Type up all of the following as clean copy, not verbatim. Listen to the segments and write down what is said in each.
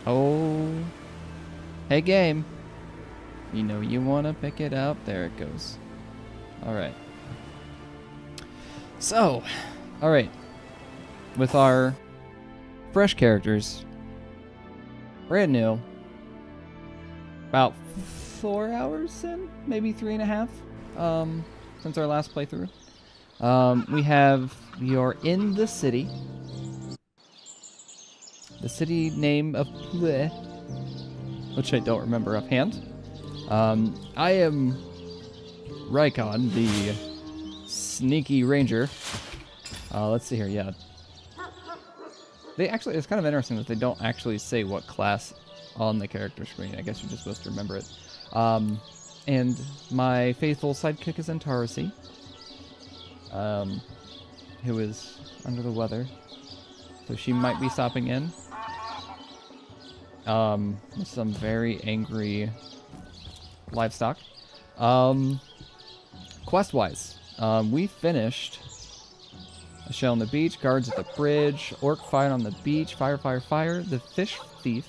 Oh. Hey, game. You know you want to pick it up. There it goes. All right. So, all right. With our fresh characters, brand new, about 4 hours in, maybe 3.5, since our last playthrough. You're in the city. The city name of Pleh, which I don't remember offhand. I am Rykon, the sneaky ranger. Let's see here, yeah. It's kind of interesting that they don't actually say what class on the character screen. I guess you're just supposed to remember it. And my faithful sidekick is Antarasi, who is under the weather. So she might be stopping in. With some very angry livestock. Quest-wise, we finished a shell on the beach, guards at the bridge, orc fight on the beach, fire, the fish thief,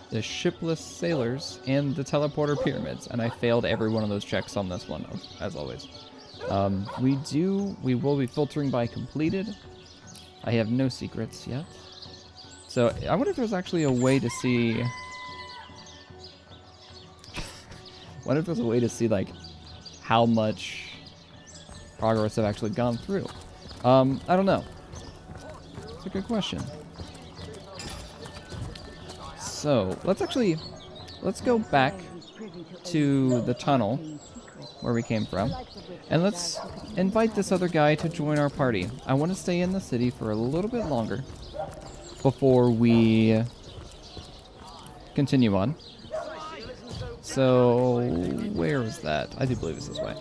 the shipless sailors, and the teleporter pyramids. And I failed every one of those checks on this one, as always. We will be filtering by completed. I have no secrets yet. So I wonder if there's actually a way to see... wonder if there's a way to see, like, how much progress I've actually gone through. I don't know. It's a good question. So, let's go back to the tunnel where we came from, and let's invite this other guy to join our party. I want to stay in the city for a little bit longer before we continue on. So, where is that? I do believe it's this way.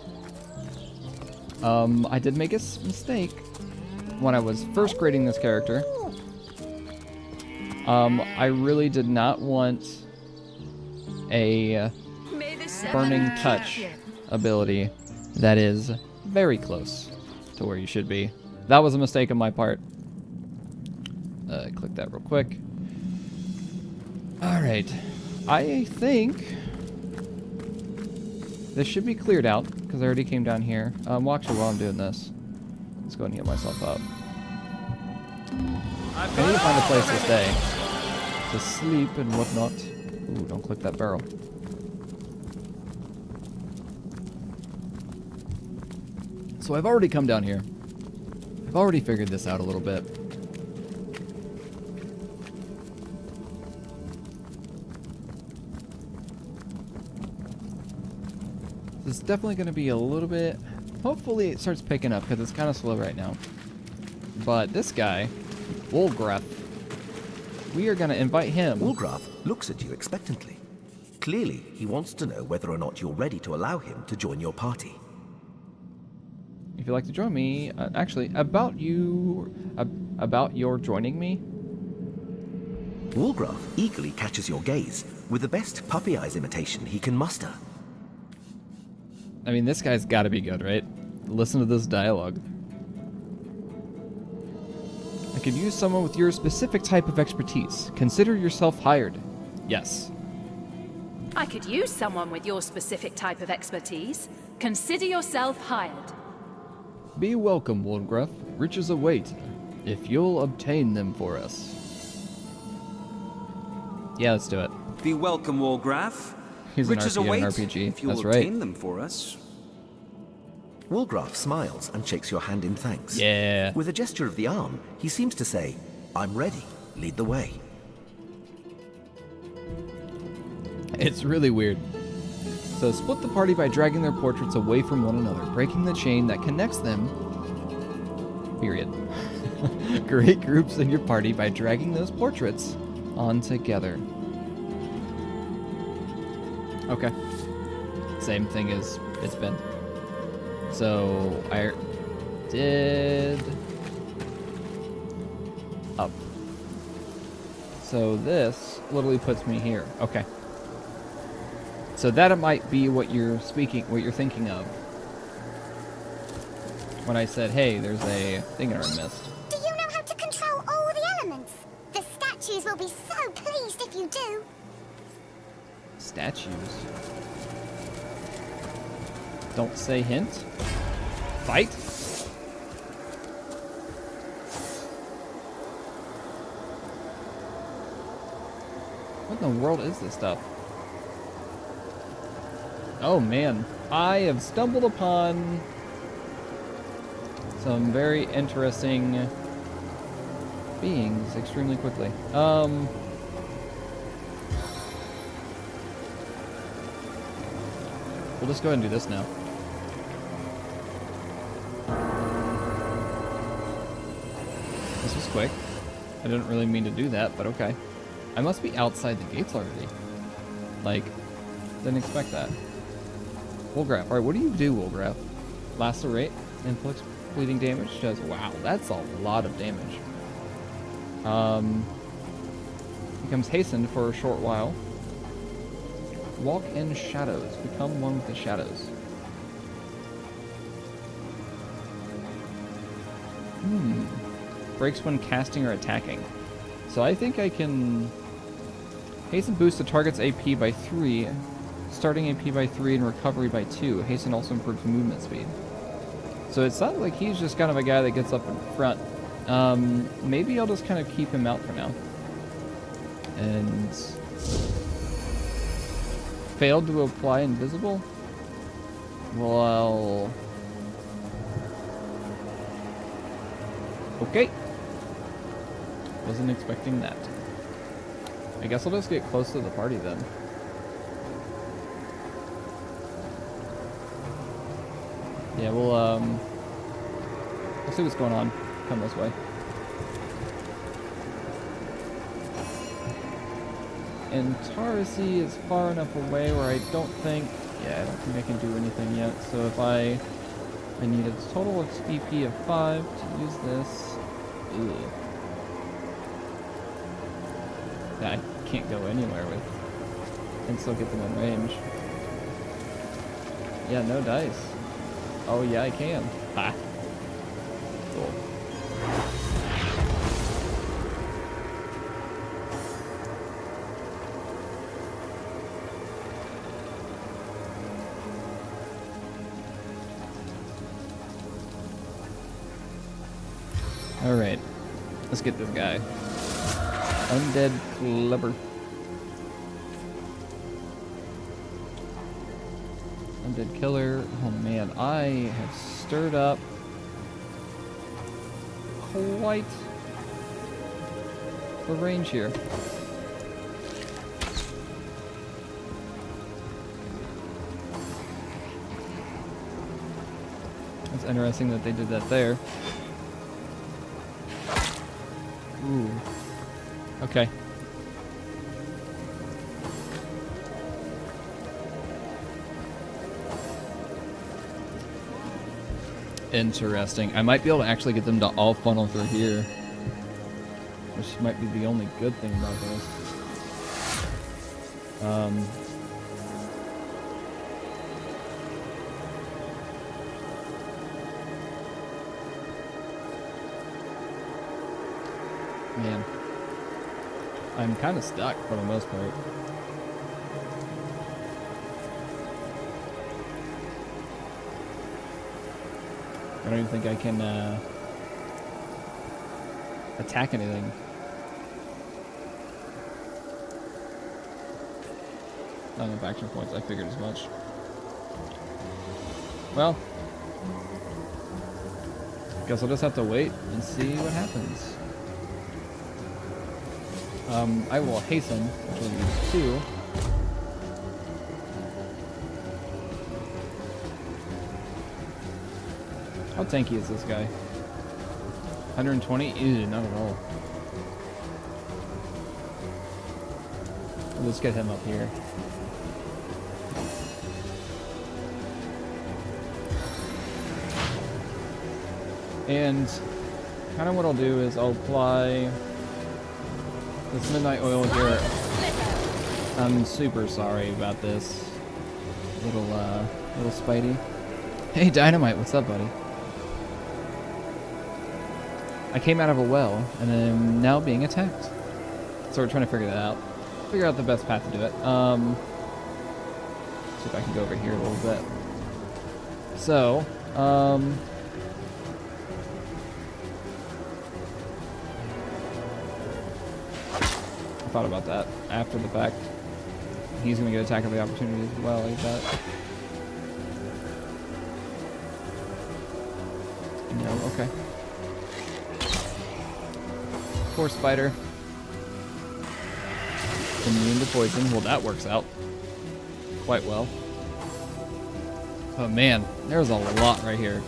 I did make a mistake when I was first creating this character. I really did not want a burning touch ability that is very close to where you should be. That was a mistake on my part. Click that real quick. Alright. I think this should be cleared out, because I already came down here. Well, actually, while I'm doing this, let's go ahead and heal myself up. I need to find a place to stay, to sleep and whatnot. Ooh, don't click that barrel. So I've already come down here. I've already figured this out a little bit. This is definitely going to be a little bit... Hopefully it starts picking up, because it's kind of slow right now. But this guy, Wolgraf, we are going to invite him. Wolgraf looks at you expectantly. Clearly, he wants to know whether or not you're ready to allow him to join your party. If you'd like to join me, actually, about your joining me? Wolgraf eagerly catches your gaze with the best puppy eyes imitation he can muster. I mean, this guy's got to be good, right? Listen to this dialogue. I could use someone with your specific type of expertise. Consider yourself hired. Yes. I could use someone with your specific type of expertise. Consider yourself hired. Be welcome, Wolgraf. Riches await, if you'll obtain them for us. Yeah, let's do it. Be welcome, Wolgraf. Riches await RPG. if you'll That's obtain right. them for us. Wolgraf smiles and shakes your hand in thanks. Yeah. With a gesture of the arm, he seems to say, I'm ready. Lead the way. It's really weird. So split the party by dragging their portraits away from one another, breaking the chain that connects them. Period. Create groups in your party by dragging those portraits on together. Okay. Same thing as it's been. So I did up. So this literally puts me here. Okay. So that might be what you're thinking of when I said, hey, there's a thing in our midst. Do you know how to control all the elements? The statues will be so pleased if you do. Statues. Don't say hint. Fight? What in the world is this stuff? Oh man, I have stumbled upon some very interesting beings extremely quickly. We'll just go ahead and do this now. This was quick. I didn't really mean to do that, but okay. I must be outside the gates already. Like, didn't expect that. Woolgraph. Alright, what do you do, Woolgraph? Lacerate. Inflicts bleeding damage. Does, wow, that's a lot of damage. Becomes hastened for a short while. Walk in shadows. Become one with the shadows. Breaks when casting or attacking. So I think I can hasten boost the target's AP by 3, starting AP by 3 and recovery by 2. Hasten also improves movement speed. So it sounds like he's just kind of a guy that gets up in front. Maybe I'll just kind of keep him out for now. And failed to apply invisible? Well, okay. Wasn't expecting that. I guess I'll just get close to the party then. Yeah, we'll see what's going on. Come this way. And Tarsi is far enough away where I don't think I can do anything yet. So if I need a total XP of 5 to use this. Ugh. I can't go anywhere with and still get them in range. Yeah, no dice. Oh yeah, I can. Ha. Cool. Alright. Let's get this guy. Undead Clubber. Undead Killer. Oh man, I have stirred up quite the range here. It's interesting that they did that there. Ooh. Okay. Interesting. I might be able to actually get them to all funnel through here. Which might be the only good thing about this. Man. I'm kind of stuck for the most part. I don't even think I can attack anything. Not enough action points, I figured as much. Well, guess I'll just have to wait and see what happens. I will hasten, which will use 2. How tanky is this guy? 120? Ew, not at all. Let's get him up here. And kind of what I'll do is I'll apply this midnight oil here. I'm super sorry about this. Little Spidey. Hey Dynamite, what's up, buddy? I came out of a well and am now being attacked. So we're trying to figure that out. Figure out the best path to do it. See if I can go over here a little bit. So, I thought about that after the fact. He's going to get attack of the opportunity as well, like that. No, okay. Poor spider. Immune to poison. Well, that works out quite well. Oh man, there's a lot right here.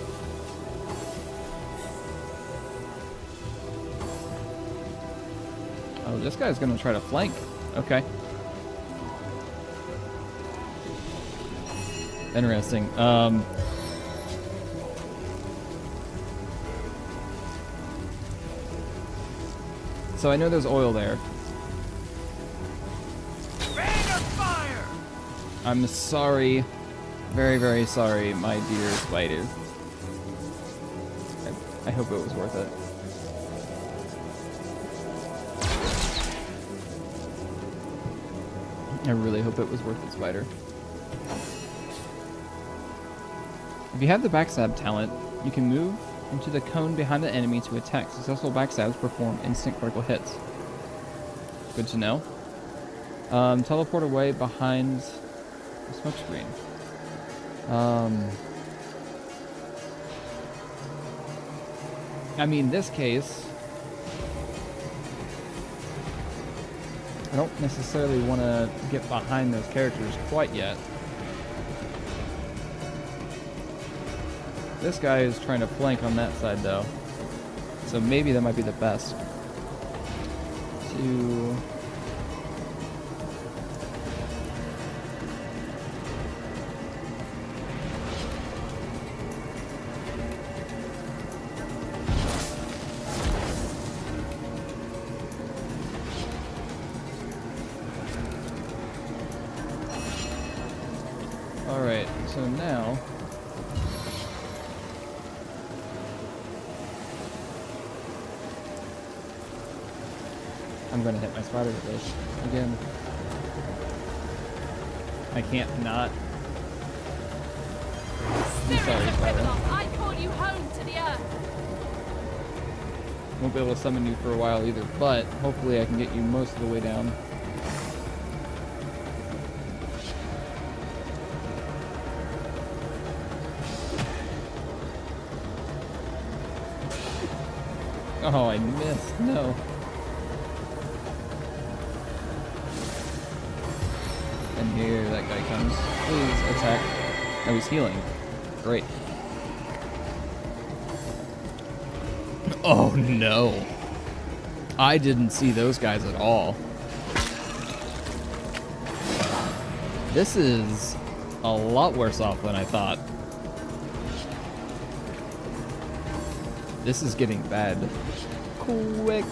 Oh, this guy's gonna try to flank. Okay. Interesting. So I know there's oil there. I'm sorry. Very, very sorry, my dear spider. I hope it was worth it. I really hope it was worth it, spider. If you have the backstab talent, you can move into the cone behind the enemy to attack. Successful backstabs perform instant critical hits. Good to know. Teleport away behind the smoke screen. I mean, in this case, I don't necessarily want to get behind those characters quite yet. This guy is trying to flank on that side, though. So maybe that might be the best. To... Alright, so now... I'm gonna hit my spider with this again. I can't not. I'm sorry, spider. I call you home to the earth. Won't be able to summon you for a while either, but hopefully I can get you most of the way down. Oh, I missed. No. And here that guy comes. Please attack. Oh, he's healing. Great. Oh no. I didn't see those guys at all. This is a lot worse off than I thought. This is getting bad. Quick.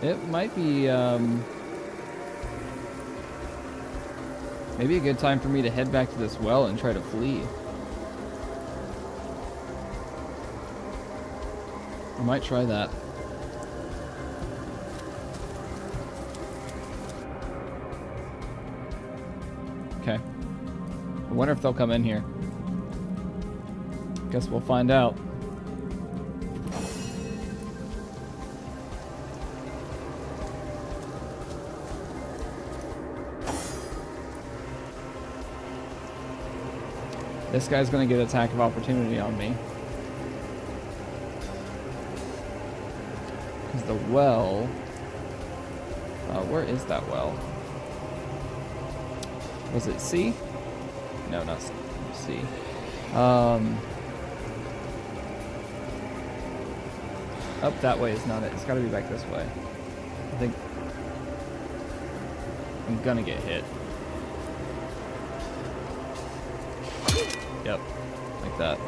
It might be, maybe a good time for me to head back to this well and try to flee. I might try that. Okay. I wonder if they'll come in here. Guess we'll find out. This guy's gonna get attack of opportunity on me. Because the well... where is that well? Was it C? No, not C. Up that way is not it. It's gotta be back this way. I think... I'm gonna get hit. Yep, like that.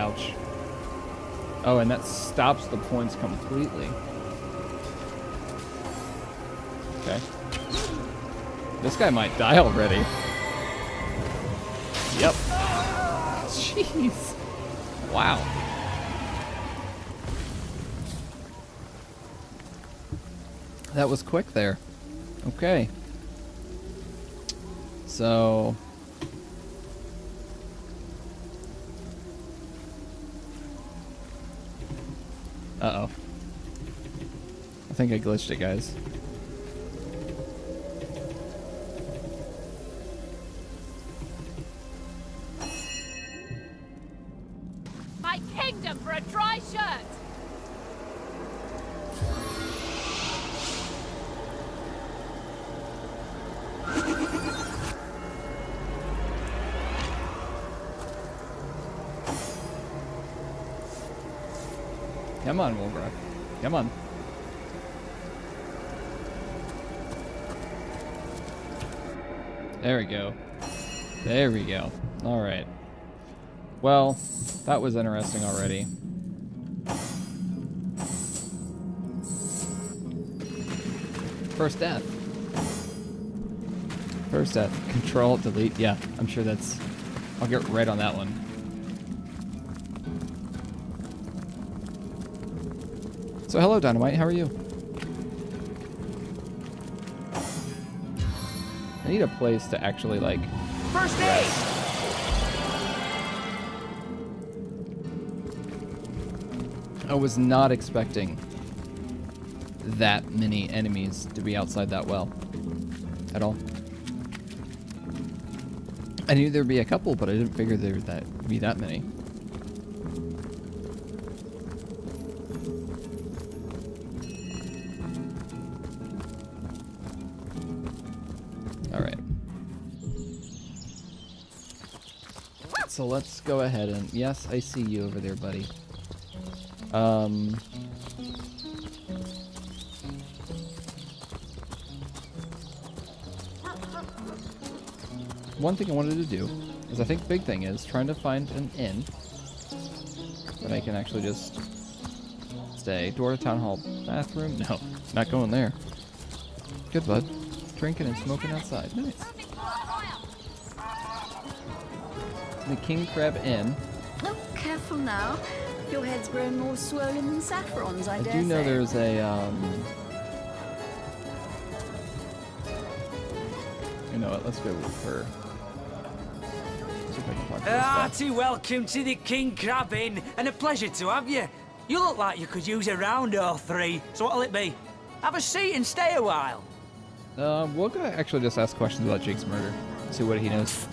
Ouch. Oh, and that stops the points completely. Okay. This guy might die already. Yep. Jeez. Wow. That was quick there. Okay. So... Uh-oh. I think I glitched it, guys. My kingdom for a dry shirt! Come on, Wolgraf. Come on. There we go. There we go. Alright. Well, that was interesting already. First death. First death. Control, delete. Yeah, I'm sure that's... I'll get right on that one. So hello, Dynamite. How are you? I need a place to actually, like... First aid! I was not expecting that many enemies to be outside that well. At all. I knew there'd be a couple, but I didn't figure there'd be that many. Alright. So let's go ahead and... Yes, I see you over there, buddy. One thing I wanted to do is, I think big thing is trying to find an inn that I can actually just stay. Door to town hall bathroom? No, not going there. Good, bud. Drinking and smoking outside. Nice. The King Crab Inn. Oh, careful now. Your head's grown more swollen than Saffron's, I dare say. I do know there's a, You know what, let's go with her. See if I can talk to this guy. Hearty welcome to the King Crab Inn, and a pleasure to have you. You look like you could use a round or three, so what'll it be? Have a seat and stay a while. We're gonna actually just ask questions about Jake's murder. See what he knows.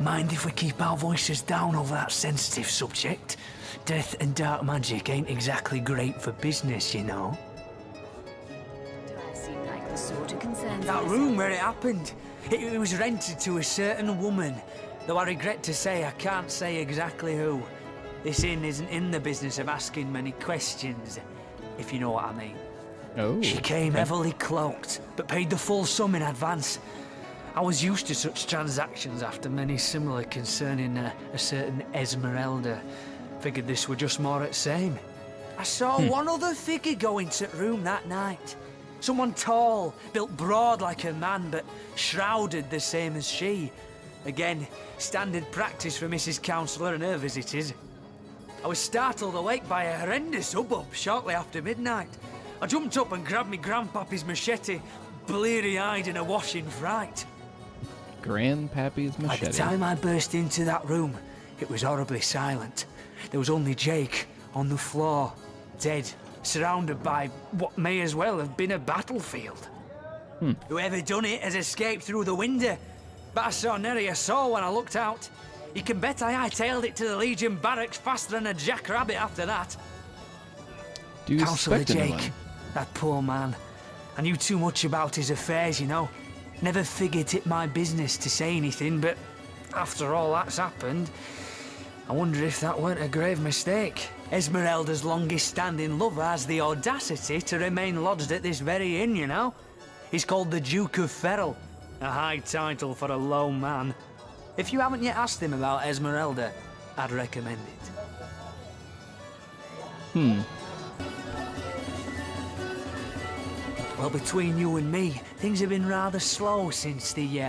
Mind if we keep our voices down over that sensitive subject? Death and dark magic ain't exactly great for business, you know. Do I seem like the sort of concerns That room where it happened, it was rented to a certain woman. Though I regret to say I can't say exactly who. This inn isn't in the business of asking many questions, if you know what I mean. Oh. She came heavily cloaked, but paid the full sum in advance. I was used to such transactions after many similar concerning a certain Esmeralda. Figured this were just more at same. I saw one other figure go into the room that night. Someone tall, built broad like a man, but shrouded the same as she. Again, standard practice for Mrs. Councillor and her visitors. I was startled awake by a horrendous hubbub shortly after midnight. I jumped up and grabbed me grandpappy's machete, bleary-eyed in a washing fright. Grandpappy's By machete. the time I burst into that room, it was horribly silent. There was only Jake on the floor, dead, surrounded by what may as well have been a battlefield. Whoever done it has escaped through the window, but I saw nary a soul when I looked out. You can bet I hightailed it to the Legion barracks faster than a jackrabbit after that. Do you Councillor suspect anyone? Jake, that poor man. I knew too much about his affairs, you know. Never figured it my business to say anything, but after all that's happened, I wonder if that weren't a grave mistake. Esmeralda's longest-standing lover has the audacity to remain lodged at this very inn, you know. He's called the Duke of Ferrell, a high title for a low man. If you haven't yet asked him about Esmeralda, I'd recommend it. Well, between you and me, things have been rather slow since the,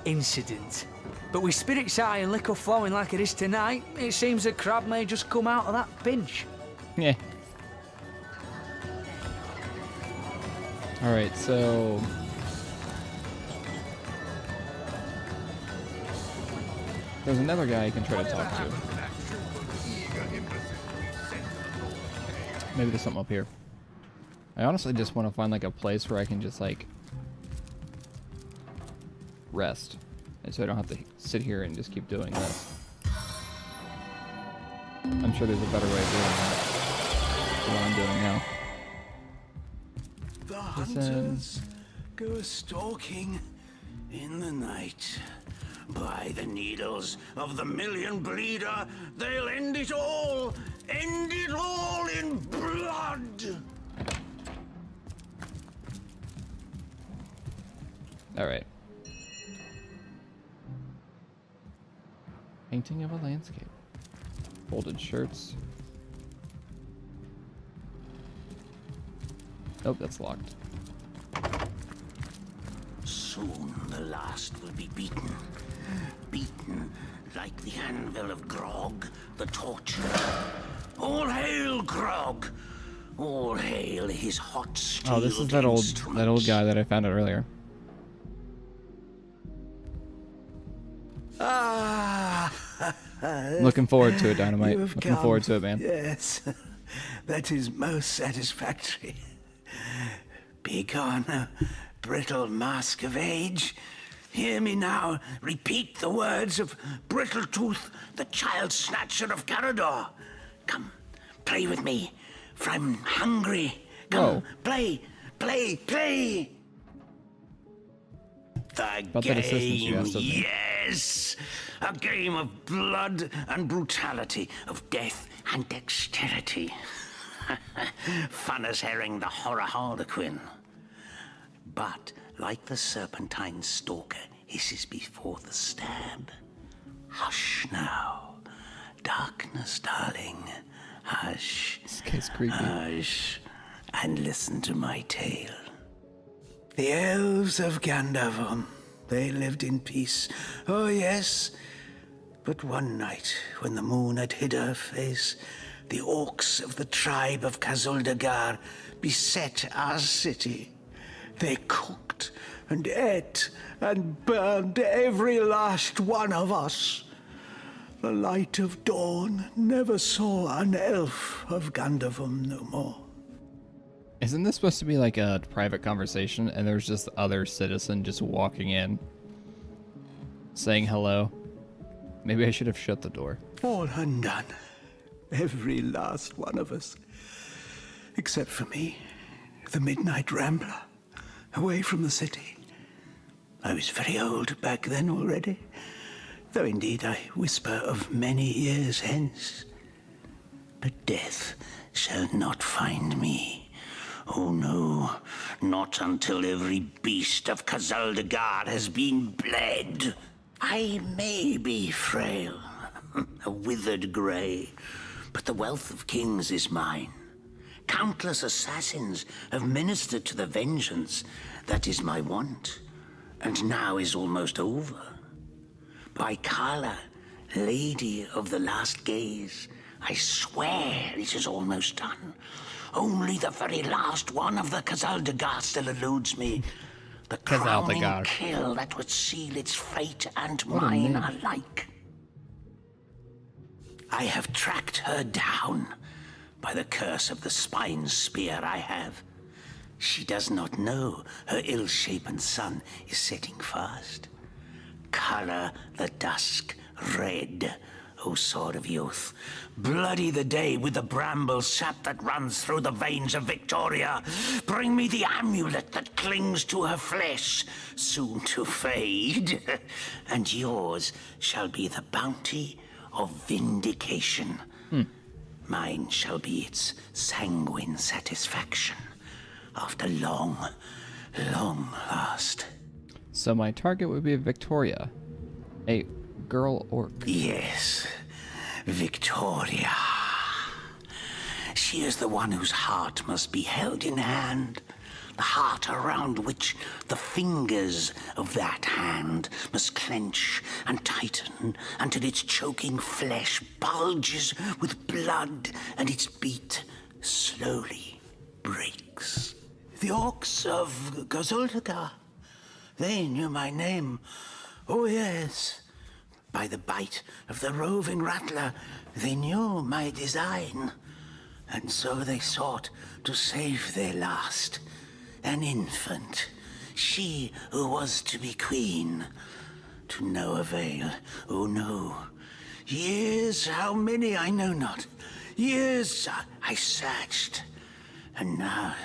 incident. But with spirits high and liquor flowing like it is tonight, it seems the crab may just come out of that pinch. Yeah. Alright, so... there's another guy you can try to talk to. Maybe there's something up here. I honestly just want to find like a place where I can just like rest. And so I don't have to sit here and just keep doing this. I'm sure there's a better way of doing that than what I'm doing now. The hunters go stalking in the night. By the needles of the million bleeder, they'll end it all in blood. Alright. Painting of a landscape. Folded shirts. Oh, that's locked. Soon the last will be beaten. Beaten like the anvil of Grog, the torturer. All hail Grog! All hail his hot steel. Oh, this is that old guy that I found out earlier. Ah! Looking forward to it, Dynamite. You have Looking come. forward to it, man. Yes, that is most satisfactory. Begone, brittle mask of age. Hear me now repeat the words of Brittletooth, the child snatcher of Carador. Come, play with me, for I'm hungry. Come, Whoa. play. The About that assistance you game, asked of me. yes! A game of blood and brutality, of death and dexterity. Fun as herring the horror harlequin. But, like the serpentine stalker hisses before the stab, hush now. Darkness, darling. Hush. This guy's creepy. Hush. And listen to my tale. The elves of Gandavon, they lived in peace. Oh, yes. But one night, when the moon had hid her face, the orcs of the tribe of Kazuldagar beset our city. They cooked and ate and burned every last one of us. The light of dawn never saw an elf of Gandavon no more. Isn't this supposed to be like a private conversation and there's just other citizen just walking in saying hello? Maybe I should have shut the door. All undone. Every last one of us. Except for me, the midnight rambler, away from the city. I was very old back then already, though indeed I whisper of many years hence. But death shall not find me. Oh no, not until every beast of Kazuldagar has been bled. I may be frail, a withered grey, but the wealth of kings is mine. Countless assassins have ministered to the vengeance that is my want, and now is almost over. By Kala, Lady of the Last Gaze, I swear it is almost done. Only the very last one of the Kazuldagar still eludes me. The crowning Kazuldagar. kill that would seal its fate and What a mine name. alike. I have tracked her down by the curse of the spine spear I have. She does not know her ill-shapen sun is setting fast. Color the dusk red, O sword of youth. Bloody the day with the bramble sap that runs through the veins of Victoria. Bring me the amulet that clings to her flesh, soon to fade. And yours shall be the bounty of vindication. Mine shall be its sanguine satisfaction after long, long last. So my target would be Victoria, a girl orc. Yes, Victoria. She is the one whose heart must be held in hand. The heart around which the fingers of that hand must clench and tighten until its choking flesh bulges with blood and its beat slowly breaks. The orcs of Gazuldagar, they knew my name. Oh yes, by the bite of the roving rattler, they knew my design. And so they sought to save their last, an infant, she who was to be queen. To no avail, oh no. Years, how many I know not. Years I searched, and now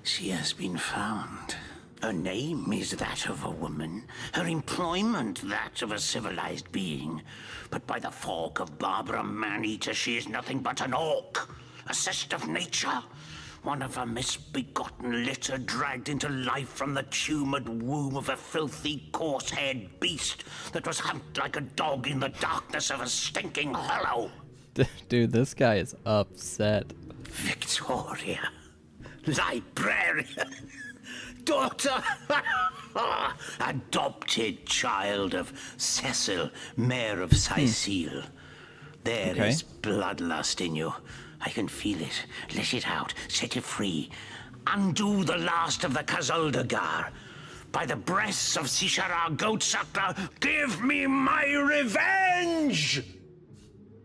she has been found. Her name is that of a woman, her employment that of a civilized being. But by the fork of Barbara Man-Eater, she is nothing but an orc, a cyst of nature, one of a misbegotten litter dragged into life from the tumoured womb of a filthy, coarse-haired beast that was humped like a dog in the darkness of a stinking hollow. Dude, this guy is upset. Victoria, librarian, daughter, adopted child of Cecil, Mayor of Sicile. There is bloodlust in you. I can feel it. Let it out. Set it free. Undo the last of the Kazuldagar. By the breasts of Sishara Goatsucker, give me my revenge!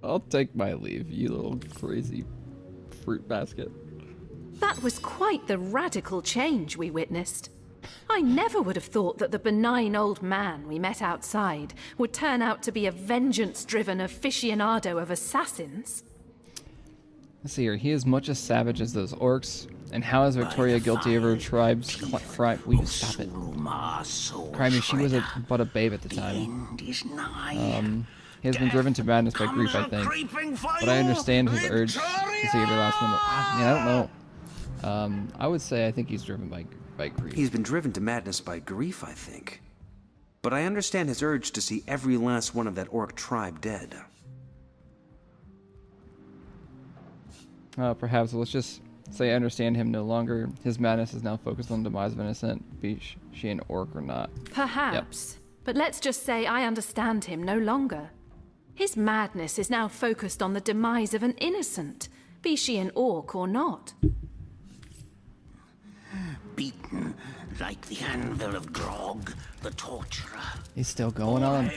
I'll take my leave, you little crazy fruit basket. That was quite the radical change we witnessed. I never would have thought that the benign old man we met outside would turn out to be a vengeance-driven aficionado of assassins. Let's see here. He is much as savage as those orcs. And how is Victoria guilty of her tribe's crime? We stop it. Crimey, she was but a babe at the time. He has been driven to madness by grief, I think. But I understand his urge to see every last one. I don't know. I would say I think he's driven by grief. He's been driven to madness by grief, I think. But I understand his urge to see every last one of that orc tribe dead. Perhaps let's just say I understand him no longer. His madness is now focused on the demise of innocent, be she an orc or not. Perhaps. Yep. But let's just say I understand him no longer. His madness is now focused on the demise of an innocent, be she an orc or not. Beaten like the anvil of Grog, the torturer. He's still going on.